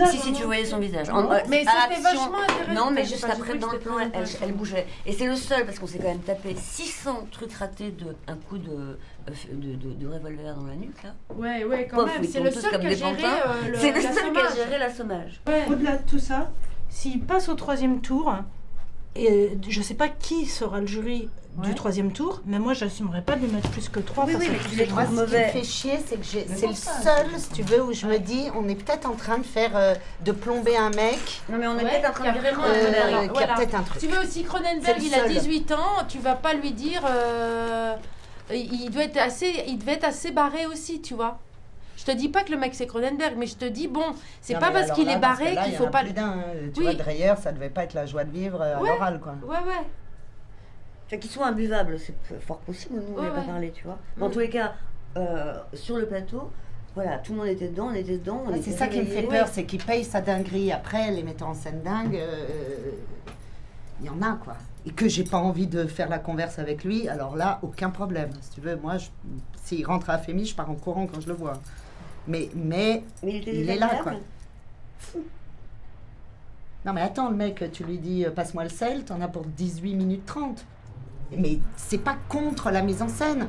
Si tu voyais son visage. Mais à c'était l'action, vachement intéressant. Non, mais J'ai juste pas après, joué, dans le c'était plan, pas elle intéressant. bougeait. Et c'est le seul, parce qu'on s'est quand même tapé 600 trucs ratés d'un coup de revolver dans la nuque, là. Ouais, quand Pof, même. ils C'est tombent le tous seul comme qui a des géré pantins. C'est le seul qui a l'assommage. géré l'assommage. Ouais. Au-delà de tout ça, s'il passe au 3e tour, et je ne sais pas qui sera le jury du 3e tour, mais moi j'assumerais pas de lui mettre plus que 3 Oui, parce mais que tu les Moi, trouves ce qui me mauvais. fait chier, c'est que c'est le seul, si tu veux, où je me dis, on est peut-être en train de faire, de plomber un mec, Non, mais on est Ouais, peut-être en train de il y a vraiment vraiment qui a peut-être un truc. Tu veux aussi Cronenberg, C'est le il a seul. 18 ans, tu vas pas lui dire. Il devait être assez barré aussi, tu vois. Je te dis pas que le mec c'est Cronenberg, mais je te dis, bon, c'est Non, pas mais parce alors qu'il là, est dans ce barré cas-là, qu'il il y faut en a pas. plus d'un, hein. Tu Oui. vois, Dreyer, ça devait pas être la joie de vivre à Ouais. l'oral, quoi. Ouais. Fait qu'ils soient imbuvables, c'est fort possible, nous on n'a pas Ouais. parlé, tu vois. Mais en tous les cas, sur le plateau, voilà, tout le monde était dedans, on était dedans. On Ouais, était c'est ça qui me fait réveillés. peur, c'est qu'il paye sa dinguerie. Après, les metteurs en scène dingues, il y en a, quoi. Et que j'ai pas envie de faire la converse avec lui, alors là, aucun problème. Si tu veux, moi, s'il rentre à Fémis, je pars en courant quand je le vois. Mais il est là, quoi. Fou. Non, mais attends, le mec, tu lui dis passe-moi le sel, t'en as pour 18 minutes 30. Mais c'est pas contre la mise en scène.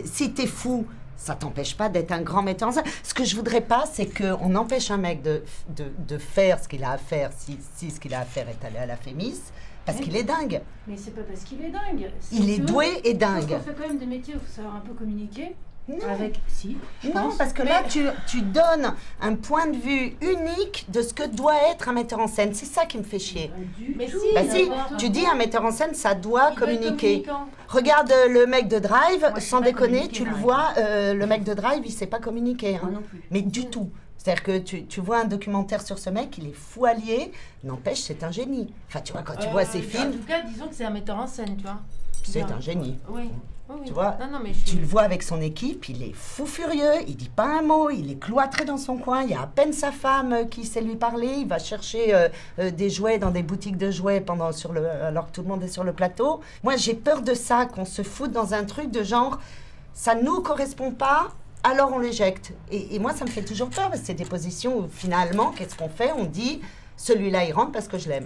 Si t'es fou, ça t'empêche pas d'être un grand metteur en scène. Ce que je voudrais pas, c'est qu'on empêche un mec de faire ce qu'il a à faire, si ce qu'il a à faire est aller à la Fémis, parce qu'il est dingue. Mais c'est pas parce qu'il est dingue. Il est doué et dingue. On fait quand même des métiers où il faut savoir un peu communiquer. Non. Avec, si, je Non, pense. parce que là, tu donnes un point de vue unique de ce que doit être un metteur en scène. C'est ça qui me fait chier. Mais si, Bah si, n'importe tu dis quoi. un metteur en scène, ça doit Il doit être communiquer. communicant. Regarde le mec de Drive, Moi, je sais sans pas déconner, communiquer, tu le par vois, le mec de Drive, il sait pas communiquer. hein. Moi non plus. Mais du tout. C'est-à-dire que tu vois un documentaire sur ce mec, il est fou allié, n'empêche, c'est un génie. Enfin, tu vois, quand tu vois ses En films, tout cas, disons que c'est un metteur en scène, tu vois. c'est Bien. un génie. Oui. Tu vois, Non, mais je suis. Tu le vois avec son équipe, il est fou furieux, il dit pas un mot, il est cloîtré dans son coin, il y a à peine sa femme qui sait lui parler, il va chercher des jouets dans des boutiques de jouets alors que tout le monde est sur le plateau. Moi j'ai peur de ça, qu'on se foute dans un truc de genre, ça nous correspond pas, alors on l'éjecte. Et moi ça me fait toujours peur, parce que c'est des positions où finalement, qu'est-ce qu'on fait? On dit, celui-là il rentre parce que je l'aime.